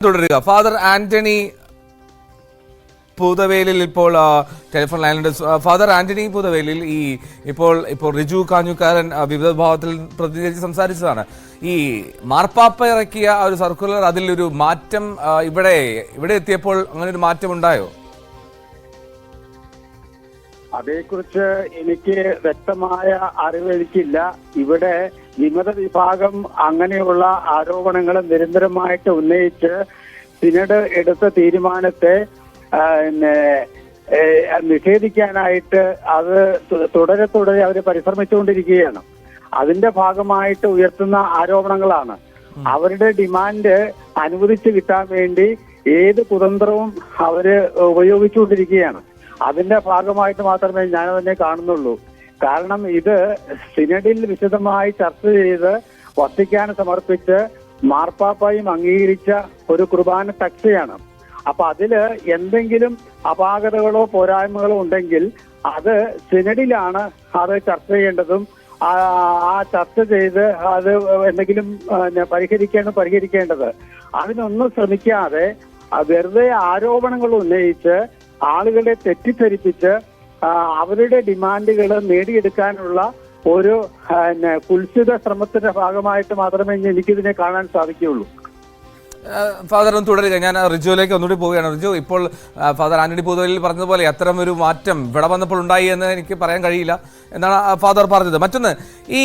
തുടരുക. ഫാദർ ആന്റണി പൂതവേലിൽ ഇപ്പോൾ telephone ലൈനിലുണ്ട്. Father Antony Poothavelil ഇപ്പോൾ റിജു കാഞ്ഞുകാരൻ വിവിധ ഭാവത്തിൽ പ്രതിനിധീകരിച്ച് സംസാരിച്ചതാണ്. ഈ മാർപ്പാപ്പ ഇറക്കിയ ഒരു സർക്കുലർ, അതിലൊരു മാറ്റം ഇവിടെ എത്തിയപ്പോൾ അങ്ങനെ ഒരു മാറ്റം ഉണ്ടായോ? അതേക്കുറിച്ച് എനിക്ക് വ്യക്തമായ അറിവ് എനിക്കില്ല. ഇവിടെ വിമത വിഭാഗം അങ്ങനെയുള്ള ആരോപണങ്ങൾ നിരന്തരമായിട്ട് ഉന്നയിച്ച് സിനഡ് എടുത്ത തീരുമാനത്തെ നിഷേധിക്കാനായിട്ട് അത് തുടരെ അവർ പരിശ്രമിച്ചുകൊണ്ടിരിക്കുകയാണ്. അതിന്റെ ഭാഗമായിട്ട് ഉയർത്തുന്ന ആരോപണങ്ങളാണ്. അവരുടെ ഡിമാൻഡ് അനുവദിച്ചു കിട്ടാൻ വേണ്ടി ഏത് കുതന്ത്രവും അവര് ഉപയോഗിച്ചുകൊണ്ടിരിക്കുകയാണ്. അതിന്റെ ഭാഗമായിട്ട് മാത്രമേ ഞാൻ അതിനെ കാണുന്നുള്ളൂ. കാരണം ഇത് സിനഡിൽ വിശദമായി ചർച്ച ചെയ്ത് വത്തിക്കാൻ സമർപ്പിച്ച് മാർപ്പാപ്പയും അംഗീകരിച്ച ഒരു കുർബാന ടക്സയാണ്. അപ്പൊ അതില് എന്തെങ്കിലും അപാകതകളോ പോരായ്മകളോ ഉണ്ടെങ്കിൽ അത് സിനഡിലാണ് അത് ചർച്ച ചെയ്യേണ്ടതും ആ ചർച്ച ചെയ്ത് അത് എന്തെങ്കിലും പരിഹരിക്കേണ്ടത്. അതിനൊന്നും ശ്രമിക്കാതെ വെറുതെ ആരോപണങ്ങൾ ഉന്നയിച്ച് ആളുകളെ തെറ്റിദ്ധരിപ്പിച്ച് അവരുടെ ഡിമാൻഡുകൾ നേടിയെടുക്കാനുള്ള ഒരു കുൽസിത ശ്രമത്തിന്റെ ഭാഗമായിട്ട് മാത്രമേ എനിക്കിതിനെ കാണാൻ സാധിക്കുകയുള്ളൂ. ഫാദർ ഒന്ന് തുടരുക. ഞാൻ റിജുവിലേക്ക് ഒന്നുകൂടി പോവുകയാണ്. റിജു, ഇപ്പോൾ ഫാദർ ആന്റണി പൂതവേലിൽ പറഞ്ഞതുപോലെ അത്തരം ഒരു മാറ്റം ഇവിടെ വന്നപ്പോൾ ഉണ്ടായി എന്ന് എനിക്ക് പറയാൻ കഴിയില്ല എന്നാണ് ഫാദർ പറഞ്ഞത്. മറ്റൊന്ന്, ഈ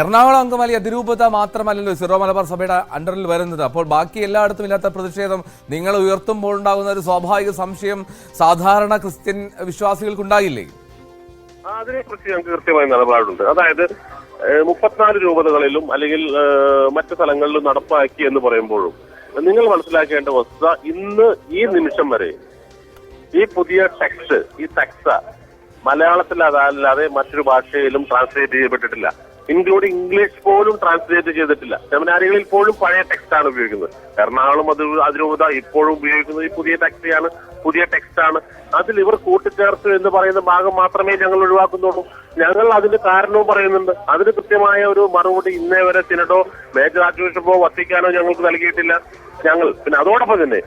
എറണാകുളം അങ്കമാലി അതിരൂപത മാത്രമല്ലല്ലോ സിറോ മലബാർ സഭയുടെ അണ്ടറിൽ വരുന്നത്. അപ്പോൾ ബാക്കി എല്ലായിടത്തും ഇല്ലാത്ത പ്രതിഷേധം നിങ്ങൾ ഉയർത്തുമ്പോൾ ഉണ്ടാകുന്ന ഒരു സ്വാഭാവിക സംശയം സാധാരണ ക്രിസ്ത്യൻ വിശ്വാസികൾക്കുണ്ടാകില്ലേ? അതിനെക്കുറിച്ച് ഞങ്ങൾക്ക് കൃത്യമായ നിലപാടുണ്ട്. അതായത് 34 രൂപതകളിലും അല്ലെങ്കിൽ മറ്റു സ്ഥലങ്ങളിലും നടപ്പാക്കി എന്ന് പറയുമ്പോഴും നിങ്ങൾ മനസ്സിലാക്കേണ്ട വസ്തുത, ഇന്ന് ഈ നിമിഷം വരെ ഈ പുതിയ ടെക്സ്റ്റ്, ഈ ടെക്സ മലയാളത്തിൽ അതല്ലാതെ മറ്റൊരു ഭാഷയിലും ട്രാൻസ്ലേറ്റ് ചെയ്യപ്പെട്ടിട്ടില്ല. ഇൻക്ലൂഡിംഗ് ഇംഗ്ലീഷ് പോലും ട്രാൻസ്ലേറ്റ് ചെയ്തിട്ടില്ല. സെമിനാരികളിൽ പോലും പഴയ ടെക്സ്റ്റാണ് ഉപയോഗിക്കുന്നത്. എറണാകുളം അതിരൂപത ഇപ്പോഴും ഉപയോഗിക്കുന്നത് ഈ പുതിയ ടെക്സ്റ്റാണ്, പുതിയ ടെക്സ്റ്റാണ്. അതിൽ ഇവർ കൂട്ടിച്ചേർത്തു എന്ന് പറയുന്ന ഭാഗം മാത്രമേ ഞങ്ങൾ ഒഴിവാക്കുന്നുള്ളൂ. ഞങ്ങൾ അതിന്റെ കാരണവും പറയുന്നുണ്ട്. അതിന് കൃത്യമായ ഒരു മറുപടി ഇന്നേ വരെ സിനഡോ മേജർ ആർച്ച് ബിഷപ്പോ വത്തിക്കാനോ ഞങ്ങൾക്ക് നൽകിയിട്ടില്ല. പിന്നെ അതോടൊപ്പം തന്നെ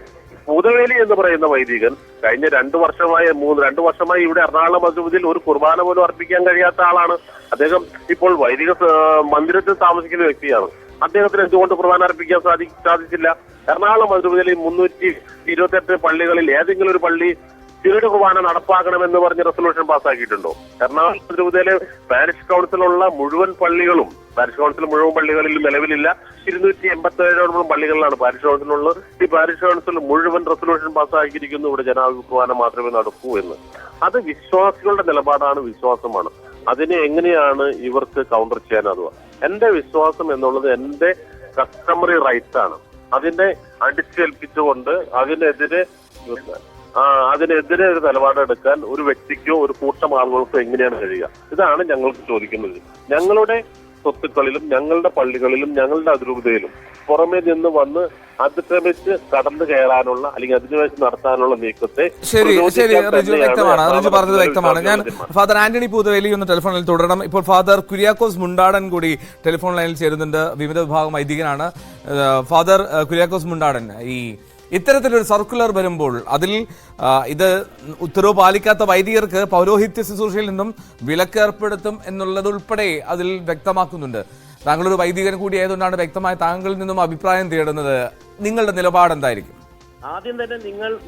പൂതവേലി എന്ന് പറയുന്ന വൈദികൻ കഴിഞ്ഞ 2 വർഷമായി ഇവിടെ എറണാകുളം അതിരൂപതയിൽ ഒരു കുർബാന പോലും അർപ്പിക്കാൻ കഴിയാത്ത ആളാണ്. അദ്ദേഹം ഇപ്പോൾ വൈദിക മന്ദിരത്തിൽ താമസിക്കുന്ന വ്യക്തിയാണ്. അദ്ദേഹത്തിന് എന്തുകൊണ്ട് കുർബാന അർപ്പിക്കാൻ സാധിച്ചില്ല? എറണാകുളം അതിരൂപതയിൽ 328 പള്ളികളിൽ ഏതെങ്കിലും ഒരു പള്ളി സിനഡ് കുർബാന നടപ്പാക്കണമെന്ന് പറഞ്ഞ് റെസൊല്യൂഷൻ പാസ്സാക്കിയിട്ടുണ്ടോ? എറണാകുളം അതിരൂപതയിലെ പാരിഷ് കൗൺസിലുള്ള മുഴുവൻ പള്ളികളും, പാരിഷ് കൗൺസിൽ മുഴുവൻ പള്ളികളിലും നിലവിലില്ല. 287 പള്ളികളിലാണ് പാരിഷ് കൗൺസിലുള്ളത്. ഈ പാരിഷ് കൗൺസിൽ മുഴുവൻ റെസൊല്യൂഷൻ പാസ്സാക്കിയിരിക്കുന്നു, ഇവിടെ ജനാഭിപ്രായം മാത്രമേ നടക്കൂ എന്ന്. അത് വിശ്വാസികളുടെ നിലപാടാണ്, വിശ്വാസമാണ്. അതിനെ എങ്ങനെയാണ് ഇവർക്ക് കൗണ്ടർ ചെയ്യാനാവുക? എന്റെ വിശ്വാസം എന്നുള്ളത് എന്റെ കസ്റ്റമറി റൈറ്റ്സ് ആണ്. അതിനെ അടിച്ചേൽപ്പിച്ചുകൊണ്ട് അതിനെതിരെ ഒരു നിലപാടെടുക്കാൻ ഒരു വ്യക്തിക്കോ ഒരു കൂട്ടം ആളുകൾക്കോ എങ്ങനെയാണ് കഴിയുക? ഇതാണ് ഞങ്ങൾക്ക് ചോദിക്കുന്നത്. ഞങ്ങളുടെ സ്വത്തുക്കളിലും ഞങ്ങളുടെ പള്ളികളിലും ഞങ്ങളുടെ അതിരൂപതയിലും പുറമേ നിന്ന് വന്ന് അതിക്രമിച്ച് കടന്നു കയറാനുള്ള അല്ലെങ്കിൽ അതിനുവേണ്ടി നടത്താനുള്ള നീക്കത്തെ പറഞ്ഞത് വ്യക്തമാണ്. ഞാൻ ഫാദർ ആന്റണി പൂതവേലി ഒന്ന് ടെലിഫോണിൽ തുടരണം. ഇപ്പോൾ ഫാദർ കുര്യാക്കോസ് മുണ്ടാടൻ കൂടി ടെലിഫോൺ ലൈനിൽ ചേരുന്നുണ്ട്. വിവിധ വിഭാഗം വൈദികനാണ്. ഫാദർ കുര്യാക്കോസ് മുണ്ടാടൻ, ഇത്തരത്തിലൊരു സർക്കുലർ വരുമ്പോൾ അതിൽ ഇത് ഉത്തരവ് പാലിക്കാത്ത വൈദികർക്ക് പൗരോഹിത്യ ശുശ്രൂഷയിൽ നിന്നും വിലക്ക് ഏർപ്പെടുത്തും എന്നുള്ളതുൾപ്പെടെ അതിൽ വ്യക്തമാക്കുന്നുണ്ട്. താങ്കളൊരു വൈദികൻ കൂടി ആയതുകൊണ്ടാണ് വ്യക്തമായി താങ്കളിൽ നിന്നും അഭിപ്രായം തേടുന്നത്. നിങ്ങളുടെ നിലപാട് എന്തായിരിക്കും? ആദ്യം തന്നെ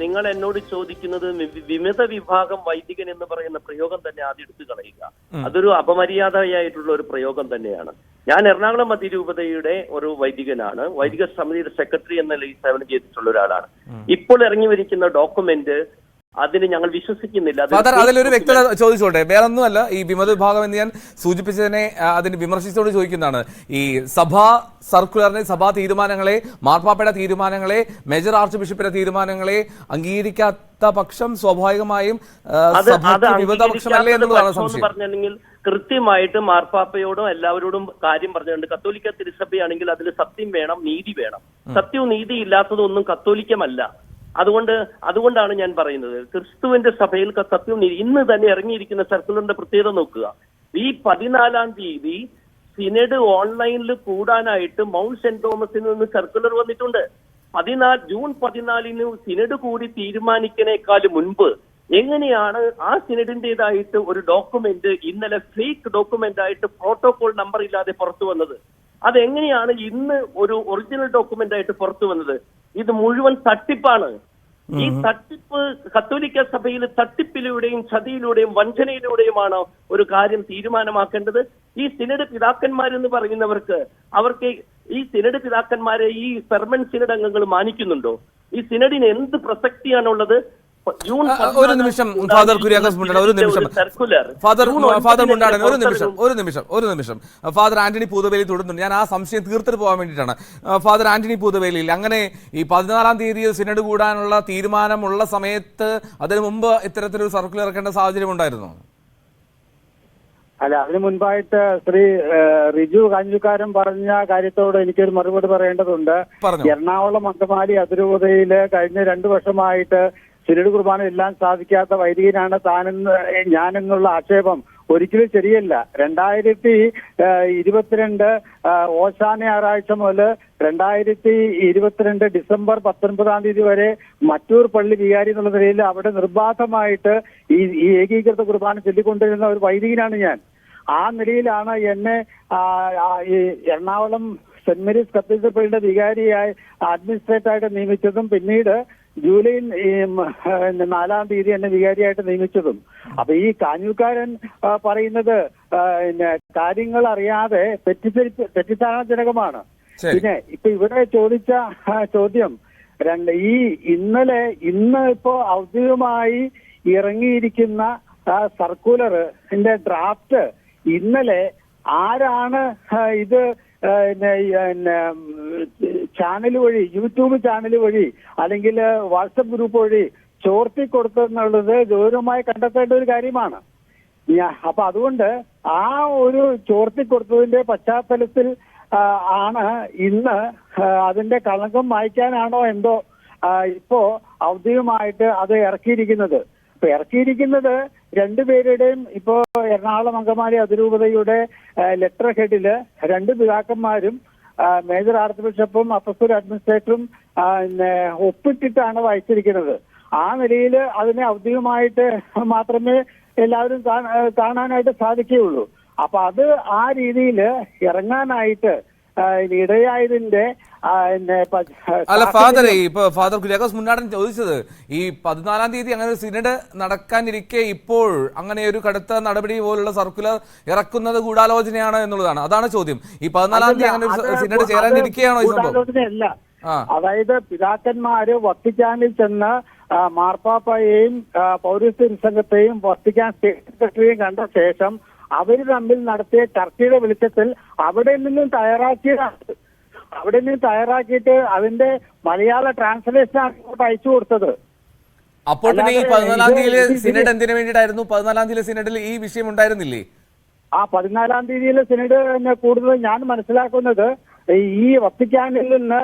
നിങ്ങൾ എന്നോട് ചോദിക്കുന്നത് വിമത വിഭാഗം വൈദികൻ എന്ന് പറയുന്ന പ്രയോഗം തന്നെ ആദ്യം എടുത്തു കളയുക. അതൊരു അപമര്യാദയായിട്ടുള്ള ഒരു പ്രയോഗം തന്നെയാണ്. ഞാൻ എറണാകുളം അതിരൂപതയുടെ ഒരു വൈദികനാണ്. വൈദിക സമിതിയുടെ സെക്രട്ടറി എന്ന നിലയിൽ സേവനം ചെയ്തിട്ടുള്ള ഒരാളാണ്. ഇപ്പോൾ ഇറങ്ങി വരിക്കുന്ന ഡോക്യുമെന്റ് അതിന് ഞങ്ങൾ വിശ്വസിക്കുന്നില്ല. അതിലൊരു വ്യക്തത ചോദിച്ചോട്ടെ, വേറൊന്നുമല്ല. ഈ വിമത വിഭാഗം എന്ന് ഞാൻ സൂചിപ്പിച്ചതിനെ അതിന് വിമർശിച്ചോട് ചോദിക്കുന്നതാണ്. ഈ സഭാ സർക്കുലറിനെ, സഭാ തീരുമാനങ്ങളെ, മാർപ്പാപ്പയുടെ തീരുമാനങ്ങളെ, മേജർ ആർച്ച് ബിഷപ്പിന്റെ തീരുമാനങ്ങളെ അംഗീകരിക്കാത്ത പക്ഷം സ്വാഭാവികമായും വിമതപക്ഷമല്ലേ എന്നുള്ളതാണ് സംശയം. പറഞ്ഞിട്ടുണ്ടെങ്കിൽ കൃത്യമായിട്ട് മാർപ്പാപ്പയോടും എല്ലാവരോടും കാര്യം പറഞ്ഞിട്ടുണ്ട്. കത്തോലിക്ക തിരുസഭയാണെങ്കിൽ അതിൽ സത്യം വേണം, നീതി വേണം. സത്യവും നീതി ഇല്ലാത്തതൊന്നും കത്തോലിക്കമല്ല. അതുകൊണ്ടാണ് ഞാൻ പറയുന്നത്, ക്രിസ്തുവിന്റെ സഭയിൽ സത്യവും നീതി. ഇന്ന് തന്നെ ഇറങ്ങിയിരിക്കുന്ന സർക്കുലറിന്റെ പ്രത്യേകത നോക്കുക. ഈ 14-ാം തീയതി സിനഡ് ഓൺലൈനിൽ കൂടാനായിട്ട് മൗണ്ട് സെന്റ് തോമസിൽ നിന്ന് സർക്കുലർ വന്നിട്ടുണ്ട്. ജൂൺ 14 സിനഡ് കൂടി തീരുമാനിക്കുന്നേക്കാൾ മുൻപ് എങ്ങനെയാണ് ആ സിനഡിന്റേതായിട്ട് ഒരു ഡോക്യുമെന്റ് ഇന്നലെ ഫേക്ക് ഡോക്യുമെന്റ് ആയിട്ട് പ്രോട്ടോകോൾ നമ്പർ ഇല്ലാതെ പുറത്തു വന്നത്? അതെങ്ങനെയാണ് ഇന്ന് ഒരു ഒറിജിനൽ ഡോക്യുമെന്റ് ആയിട്ട് പുറത്തു വന്നത്? ഇത് മുഴുവൻ തട്ടിപ്പാണ്. ഈ തട്ടിപ്പ് കത്തോലിക്ക സഭയിൽ തട്ടിപ്പിലൂടെയും ചതിയിലൂടെയും വഞ്ചനയിലൂടെയുമാണ് ഒരു കാര്യം തീരുമാനമാക്കേണ്ടത്. ഈ സിനഡ് പിതാക്കന്മാരെന്ന് പറയുന്നവർക്ക് ഈ സിനഡ് പിതാക്കന്മാരെ ഈ പെർമനന്റ് സിനഡ് അംഗങ്ങൾ മാനിക്കുന്നുണ്ടോ? ഈ സിനഡിന് എന്ത് പ്രസക്തിയാണുള്ളത്? ഒരു നിമിഷം ഫാദർ കുര്യാക്കോസ് മുണ്ടാടൻ, ഒരു നിമിഷം ഫാദർ മുണ്ടാടൻ, ഒരു നിമിഷം ഫാദർ ആന്റണി പൂതവേലി തുടരുന്നുണ്ട്. ഞാൻ ആ സംശയം തീർത്തിട്ട് പോകാൻ വേണ്ടിയിട്ടാണ്. ഫാദർ ആന്റണി പൂതവേലിയിൽ അങ്ങനെ ഈ 14-ാം തീയതി സിനഡ് കൂടാനുള്ള തീരുമാനമുള്ള സമയത്ത് അതിനു മുമ്പ് ഇത്തരത്തിലൊരു സർക്കുലർ ഇറക്കേണ്ട സാഹചര്യം ഉണ്ടായിരുന്നു? അല്ല, അതിനു മുൻപായിട്ട് ശ്രീ റിജു കാഞ്ഞിക്കാരൻ പറഞ്ഞ കാര്യത്തോട് എനിക്കൊരു മറുപടി പറയേണ്ടതുണ്ട്. എറണാകുളം അങ്കമാലി അതിരൂപതയില് കഴിഞ്ഞ 2 വർഷമായിട്ട് സിനഡ് കുർബാന എല്ലാം സാധിക്കാത്ത വൈദികനാണ് ഞാനെന്നുള്ള ആക്ഷേപം ഒരിക്കലും ശരിയല്ല. 2022 ഓശാന ഞായറാഴ്ച മുതൽ 2022 ഡിസംബർ 19-ാം തീയതി വരെ മറ്റൂർ പള്ളി വികാരി എന്നുള്ള നിലയിൽ അവിടെ നിർബാധമായിട്ട് ഈ ഏകീകൃത കുർബാന ചൊല്ലിക്കൊണ്ടിരുന്ന ഒരു വൈദികനാണ് ഞാൻ. ആ നിലയിലാണ് എന്നെ ഈ എറണാകുളം സെന്റ് മേരീസ് കത്തീഡ്രൽ പള്ളിയുടെ വികാരിയായി അഡ്മിനിസ്ട്രേറ്ററായിട്ട് നിയമിച്ചതും പിന്നീട് ജൂലൈ 4-ാം തീയതി എന്നെ വികാരിയായിട്ട് നിയമിച്ചതും. അപ്പൊ ഈ കാഞ്ഞൂക്കാരൻ പറയുന്നത് കാര്യങ്ങൾ അറിയാതെ തെറ്റിദ്ധാരണജനകമാണ്. പിന്നെ ഇപ്പൊ ഇവിടെ ചോദിച്ച ചോദ്യം ഇന്ന് ഇപ്പോ ഔദ്യോഗികമായി ഇറങ്ങിയിരിക്കുന്ന സർക്കുലറിന്റെ ഡ്രാഫ്റ്റ് ഇന്നലെ ആരാണ് ഇത് ചാനൽ വഴി, യൂട്യൂബ് ചാനൽ വഴി അല്ലെങ്കിൽ വാട്സപ്പ് ഗ്രൂപ്പ് വഴി ചോർത്തി കൊടുത്തെന്നുള്ളത് ഗൗരവമായി കണ്ടെത്തേണ്ട ഒരു കാര്യമാണ്. അപ്പൊ അതുകൊണ്ട് ആ ഒരു ചോർത്തി കൊടുത്തതിന്റെ പശ്ചാത്തലത്തിൽ ആണ് ഇന്ന് അതിന്റെ കളങ്കം മായ്ക്കാനാണോ എന്തോ ഇപ്പോ ഔദ്യോഗികമായിട്ട് അത് ഇറക്കിയിരിക്കുന്നത്. ഇപ്പൊ ഇറക്കിയിരിക്കുന്നത് 2 പേരുടെയും ഇപ്പോ എറണാകുളം അങ്കമാലി അതിരൂപതയുടെ ലെറ്റർ ഹെഡില് 2 പിതാക്കന്മാരും മേജർ ആർച്ച് ബിഷപ്പും അപ്പസ്തോലിക് അഡ്മിനിസ്ട്രേറ്ററും ഒപ്പിട്ടിട്ടാണ് വായിച്ചിരിക്കുന്നത്. ആ നിലയിൽ അതിനെ ഔദ്യോഗികമായിട്ട് മാത്രമേ എല്ലാവരും കാണാനായിട്ട് സാധിക്കുകയുള്ളൂ. അപ്പൊ അത് ആ രീതിയിൽ ഇറങ്ങാനായിട്ട് ഇടയായതിന്റെ അല്ല ഫാദറെ, ഇപ്പൊ ഫാദർ കുര്യാക്കോസ് മുണ്ടാടൻ ചോദിച്ചത് ഈ 14-ാം തീയതി അങ്ങനെ ഒരു സിനഡ് നടക്കാനിരിക്കെ ഇപ്പോൾ അങ്ങനെ ഒരു കടുത്ത നടപടി പോലുള്ള സർക്കുലർ ഇറക്കുന്നത് ഗൂഢാലോചനയാണ് എന്നുള്ളതാണ്. അതാണ് ചോദ്യം. ഈ 14-ാം തീയതി അങ്ങനെ ഒരു സിനഡ് ചേരാനിരിക്കുകയാണോ ഈ സംഭവം? അതായത് പിതാക്കന്മാര് വത്തിക്കാനിൽ ചെന്ന് മാർപ്പാപ്പയെയും പൗരസ്ത്യ സംഘത്തെയും വത്തിക്കാൻ സെക്രട്ടറിയെയും കണ്ട ശേഷം അവർ തമ്മിൽ നടത്തിയ ചർച്ചയുടെ വെളിച്ചത്തിൽ അവിടെ നിന്നും തയ്യാറാക്കിയിട്ട് അതിന്റെ മലയാള ട്രാൻസ്ലേഷൻ അങ്ങോട്ട് അയച്ചു കൊടുത്തത്. അപ്പോൾ പിന്നെ ഈ 14-ാം തീയതിയിലെ സിനഡ് എന്തിനു വേണ്ടിയിട്ടായിരുന്നു? 14-ാം തീയതിയിലെ സിനഡിൽ ഈ വിഷയം ഉണ്ടായിരുന്നില്ലേ? ആ 14-ാം തീയതിയിലെ സിനഡ് കൂടുതൽ ഞാൻ മനസ്സിലാക്കുന്നത് ഈ വത്തിക്കാനിൽ നിന്ന്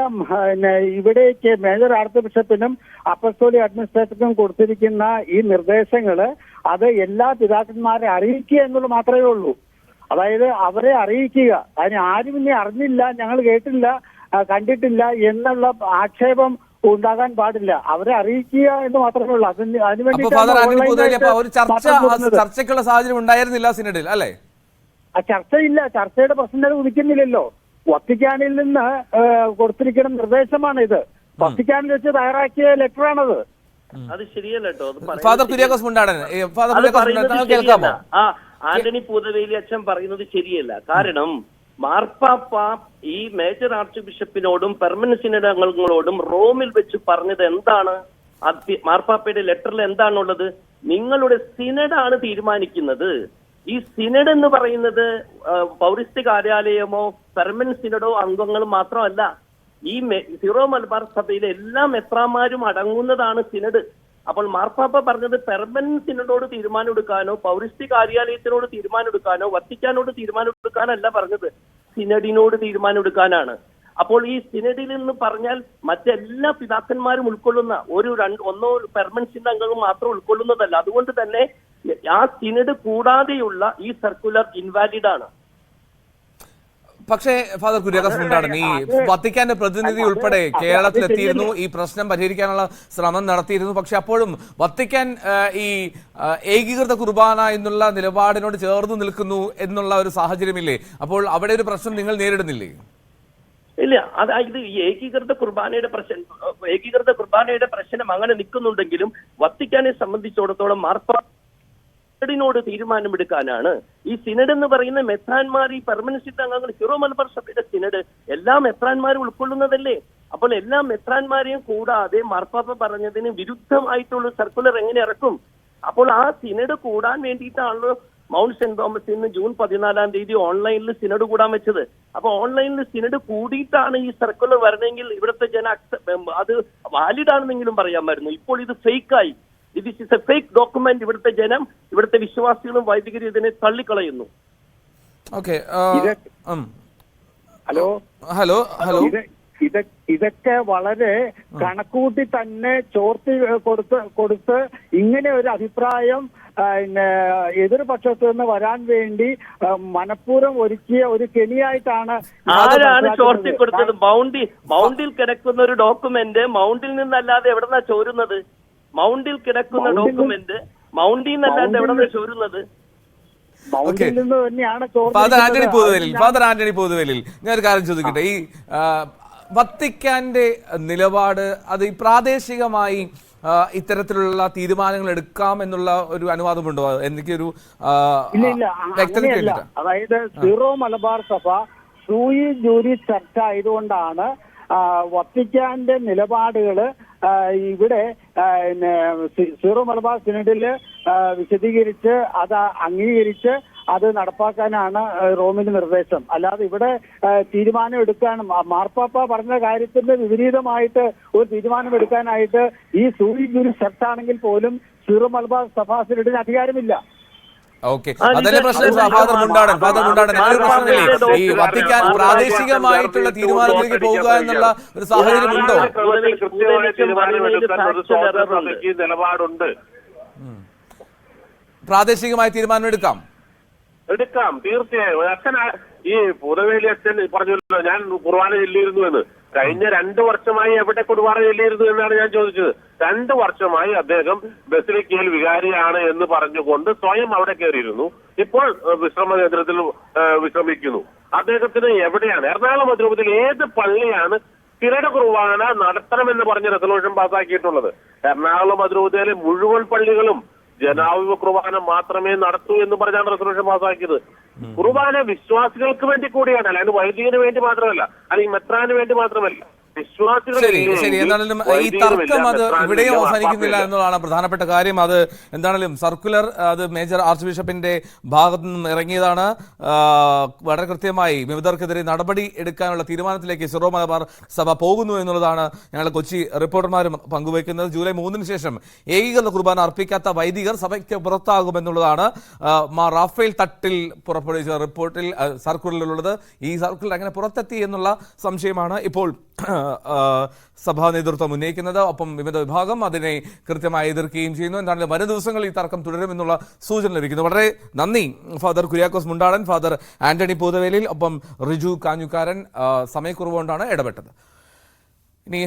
ഇവിടേക്ക് മേജർ ആർച്ച് ബിഷപ്പിനും അപ്പസ്തോലിക് അഡ്മിനിസ്ട്രേറ്ററിനും കൊടുത്തിരിക്കുന്ന ഈ നിർദ്ദേശങ്ങള് അത് എല്ലാ പിതാക്കന്മാരെ അറിയിക്കുക എന്നുള്ളത് മാത്രമേ ഉള്ളൂ. അതായത് അവരെ അറിയിക്കുക. അതിന് ആരും ഇനി അറിഞ്ഞില്ല, ഞങ്ങൾ കേട്ടില്ല, കണ്ടിട്ടില്ല എന്നുള്ള ആക്ഷേപം ഉണ്ടാകാൻ പാടില്ല. അവരെ അറിയിക്കുക എന്ന് മാത്രമേ ഉള്ളൂ. അതിനുവേണ്ടി ചർച്ചയ്ക്കുള്ള സാഹചര്യം ഉണ്ടായിരുന്നില്ല സിനഡിൽ, അല്ലേ? ആ ചർച്ചയില്ല, ചർച്ചയുടെ പ്രശ്നം ഉദിക്കുന്നില്ലല്ലോ. വത്തിക്കാനിൽ നിന്ന് കൊടുത്തിരിക്കുന്ന നിർദ്ദേശമാണ് ഇത്. വത്തിക്കാനിൽ വെച്ച് തയ്യാറാക്കിയ ലെറ്ററാണത്. അത് ശരിയല്ല കേട്ടോ. ഫാദർ കുര്യാക്കോസ് മുണ്ടാടൻ കേൾക്കാമോ? ആന്റണി പൂതവേലി അച്ഛൻ പറയുന്നത് ശരിയല്ല. കാരണം മാർപ്പാപ്പ ഈ മേജർ ആർച്ച് ബിഷപ്പിനോടും പെർമനന്റ് സിനഡ് അംഗങ്ങളോടും റോമിൽ വെച്ച് പറഞ്ഞത് എന്താണ്? മാർപ്പാപ്പയുടെ ലെറ്ററിൽ എന്താണുള്ളത്? നിങ്ങളുടെ സിനഡാണ് തീരുമാനിക്കുന്നത്. ഈ സിനഡ് എന്ന് പറയുന്നത് പൗരസ്ത്യ കാര്യാലയമോ പെർമനന്റ് സിനഡോ അംഗങ്ങളും മാത്രമല്ല. ഈ സീറോ മലബാർ സഭയിലെ എല്ലാ മെത്രാന്മാരും അടങ്ങുന്നതാണ് സിനഡ്. അപ്പോൾ മാർപ്പാപ്പ പറഞ്ഞത് പെർമനന്റ് സിനഡോട് തീരുമാനം എടുക്കാനോ പൗരസ്ത്യ കാര്യാലയത്തിനോട് തീരുമാനം എടുക്കാനോ വത്തിക്കാനോട് തീരുമാനം എടുക്കാനല്ല പറഞ്ഞത്, സിനഡിനോട് തീരുമാനം എടുക്കാനാണ്. അപ്പോൾ ഈ സിനഡിൽ എന്ന് പറഞ്ഞാൽ മറ്റെല്ലാ പിതാക്കന്മാരും ഉൾക്കൊള്ളുന്ന ഒന്നോ പെർമനന്റ് സിനഡ് അംഗങ്ങൾ മാത്രം ഉൾക്കൊള്ളുന്നതല്ല. അതുകൊണ്ട് തന്നെ ആ സിനഡ് കൂടാതെയുള്ള ഈ സർക്കുലർ ഇൻവാലിഡ് ആണ്. പക്ഷേ ഫാദർ കുര്യാക്കോസ് മുണ്ടാടൻ, ഈ വത്തിക്കാന്റെ പ്രതിനിധി ഉൾപ്പെടെ കേരളത്തിലെത്തിയിരുന്നു, ഈ പ്രശ്നം പരിഹരിക്കാനുള്ള ശ്രമം നടത്തിയിരുന്നു. പക്ഷെ അപ്പോഴും വത്തിക്കാൻ ഈ ഏകീകൃത കുർബാന എന്നുള്ള നിലപാടിനോട് ചേർന്ന് നിൽക്കുന്നു എന്നുള്ള ഒരു സാഹചര്യമില്ലേ? അപ്പോൾ അവിടെ ഒരു പ്രശ്നം നിങ്ങൾ നേരിടുന്നില്ലേ? ഇല്ല, അതായത് ഈ ഏകീകൃത കുർബാനയുടെ പ്രശ്നം അങ്ങനെ നിൽക്കുന്നുണ്ടെങ്കിലും വത്തിക്കാനെ സംബന്ധിച്ചിടത്തോളം സിനഡിനോട് തീരുമാനമെടുക്കാനാണ്. ഈ സിനഡ് എന്ന് പറയുന്ന മെത്രാന്മാർ, ഈ പെർമനന്റ് അംഗങ്ങൾ, സിറോ മലബാർ സഭയുടെ സിനഡ് എല്ലാ മെത്രാന്മാരും ഉൾക്കൊള്ളുന്നതല്ലേ? അപ്പോൾ എല്ലാ മെത്രാന്മാരെയും കൂടാതെ മാർപ്പാപ്പ പറഞ്ഞതിന് വിരുദ്ധമായിട്ടുള്ള സർക്കുലർ എങ്ങനെ ഇറക്കും? അപ്പോൾ ആ സിനഡ് കൂടാൻ വേണ്ടിയിട്ടാണല്ലോ മൗണ്ട് സെന്റ് തോമസ് ഇന്ന് ജൂൺ 14 ഓൺലൈനിൽ സിനഡ് കൂടാൻ വെച്ചത്. അപ്പൊ ഓൺലൈനിൽ സിനഡ് കൂടിയിട്ടാണ് ഈ സർക്കുലർ വരണമെങ്കിൽ ഇവിടുത്തെ അത് വാലിഡ് ആണെന്നെങ്കിലും പറയാമായിരുന്നു. ഇപ്പോൾ ഇത് ഫേക്കായി. This is a fake document. ഇവിടുത്തെ ജനം, ഇവിടുത്തെ വിശ്വാസികളും വൈദികരും ഇതിനെ തള്ളിക്കളയുന്നു. ഓക്കെ, ഹലോ ഹലോ ഹലോ ഇതൊക്കെ വളരെ കണക്കൂട്ടി തന്നെ ചോർത്തി കൊടുത്ത് ഇങ്ങനെ ഒരു അഭിപ്രായം എതിർപക്ഷത്ത് നിന്ന് വരാൻ വേണ്ടി മനഃപൂർവ്വം ഒരുക്കിയ ഒരു കെണിയായിട്ടാണ്. ആരാണ് ചോർത്തി കൊടുത്തത്? മൗണ്ടിൽ കിടക്കുന്ന ഒരു ഡോക്യുമെന്റ് മൗണ്ടിൽ നിന്നല്ലാതെ എവിടെന്നാ ചോരുന്നത്? മൗണ്ടിൽ കിടക്കുന്ന ഡോക്യുമെന്റ് മൗണ്ടിൽ നിന്നല്ലാതെ എവിടെന്നാ ചോരുന്നത്? ഫാദർ ആന്റണി പൂതവേലിൽ ഞാൻ ഒരു കാര്യം ചോദിക്കട്ടെ. ഈ വത്തിക്കാന്റെ നിലപാട് അത് ഈ പ്രാദേശികമായി ഇത്തരത്തിലുള്ള തീരുമാനങ്ങൾ എടുക്കാം എന്നുള്ള ഒരു അനുവാദമുണ്ടോ? എനിക്കൊരു ഇല്ല. അതായത് സീറോ മലബാർ സഭ സൂയി ജൂരി ചർച്ച ആയതുകൊണ്ടാണ് വത്തിക്കാന്റെ നിലപാടുകള് ഇവിടെ സീറോ മലബാർ സിനഡില് വിശദീകരിച്ച് അത് അംഗീകരിച്ച് അത് നടപ്പാക്കാനാണ് റോമിന്റെ നിർദ്ദേശം. അല്ലാതെ ഇവിടെ തീരുമാനം എടുക്കാനും മാർപ്പാപ്പ പറഞ്ഞ കാര്യത്തിന്റെ വിപരീതമായിട്ട് ഒരു തീരുമാനം എടുക്കാനായിട്ട് ഈ സൂയി ജൂരി ചർച്ചാണെങ്കിൽ പോലും സീറോ മലബാർ സഭാ സിനഡിന് അധികാരമില്ല. ഓക്കെ, അതല്ലേ പ്രശ്നം. ഫാദർ മുണ്ടാടൻ പ്രശ്നമില്ലേ? ഈ വത്തിക്കാൻ പ്രാദേശികമായിട്ടുള്ള തീരുമാനത്തിലേക്ക് പോകുക എന്നുള്ള ഒരു സാഹചര്യം ഉണ്ടോ? നിലപാടുണ്ട്. പ്രാദേശികമായ തീരുമാനം എടുക്കാം, തീർച്ചയായും. അച്ഛൻ ഈ പൂതവേലി അച്ഛൻ പറഞ്ഞല്ലോ, ഞാൻ കുർബാന ചൊല്ലിയിരുന്നു എന്ന്. കഴിഞ്ഞ 2 വർഷമായി എവിടെ കുർബാന ചൊല്ലിയിരുന്നു എന്നാണ് ഞാൻ ചോദിച്ചത്. 2 വർഷമായി അദ്ദേഹം ബസിലിക്കയിൽ വികാരിയാണ് എന്ന് പറഞ്ഞുകൊണ്ട് സ്വയം അവിടെ കയറിയിരുന്നു. ഇപ്പോൾ വിശ്രമ കേന്ദ്രത്തിൽ വിശ്രമിക്കുന്നു. അദ്ദേഹത്തിന് എവിടെയാണ്, എറണാകുളം അതിരൂപതയിൽ ഏത് പള്ളിയാണ് സ്ഥിരയുടെ കുർബാന നടത്തണമെന്ന് പറഞ്ഞ് റെസൊല്യൂഷൻ പാസ്സാക്കിയിട്ടുള്ളത്? എറണാകുളം അതിരൂപതയിലെ മുഴുവൻ പള്ളികളും ജനാഭിമുഖ കുർബാന മാത്രമേ നടത്തൂ എന്ന് പറഞ്ഞാണ് റെസൊല്യൂഷൻ പാസ്സാക്കിയത്. കുർബാന വിശ്വാസികൾക്ക് വേണ്ടി കൂടിയാണ്, അല്ലാതെ വൈദികന് വേണ്ടി മാത്രമല്ല, അല്ലെങ്കിൽ മെത്രാന് വേണ്ടി മാത്രമല്ല. ശരി, എന്താണെങ്കിലും ഈ തർക്കം അത് ഇവിടെയും അവസാനിക്കുന്നില്ല എന്നുള്ളതാണ് പ്രധാനപ്പെട്ട കാര്യം. അത് എന്താണെങ്കിലും സർക്കുലർ അത് മേജർ ആർച്ച് ബിഷപ്പിന്റെ ഭാഗത്തു നിന്നും ഇറങ്ങിയതാണ്. വളരെ കൃത്യമായി വിമതർക്കെതിരെ നടപടി എടുക്കാനുള്ള തീരുമാനത്തിലേക്ക് സിറോ മലബാർ സഭ പോകുന്നു എന്നുള്ളതാണ് ഞങ്ങൾ കൊച്ചി റിപ്പോർട്ടർമാരും പങ്കുവയ്ക്കുന്നത്. ജൂലൈ 3 ശേഷം ഏകീകൃത കുർബാന അർപ്പിക്കാത്ത വൈദികർ സഭയ്ക്ക് പുറത്താകുമെന്നുള്ളതാണ് റാഫേൽ തട്ടിൽ പുറപ്പെടുവിച്ച റിപ്പോർട്ടിൽ സർക്കുലറിലുള്ളത്. ഈ സർക്കുലർ അങ്ങനെ പുറത്തെത്തി എന്നുള്ള സംശയമാണ് ഇപ്പോൾ സഭാ നേതൃത്വം ഉന്നയിക്കുന്നത്. ഒപ്പം വിമത വിഭാഗം അതിനെ കൃത്യമായി എതിർക്കുകയും ചെയ്യുന്നു. എന്താണ് വരും ദിവസങ്ങളിൽ ഈ തർക്കം തുടരുമെന്നുള്ള സൂചന ലഭിക്കുന്നു. വളരെ നന്ദി ഫാദർ കുര്യാക്കോസ് മുണ്ടാടൻ, ഫാദർ ആന്റണി പൂതവേലിൽ, ഒപ്പം റിജു കാഞ്ഞുകാരൻ. സമയക്കുറവുകൊണ്ടാണ് ഇടപെട്ടത്. ഇനി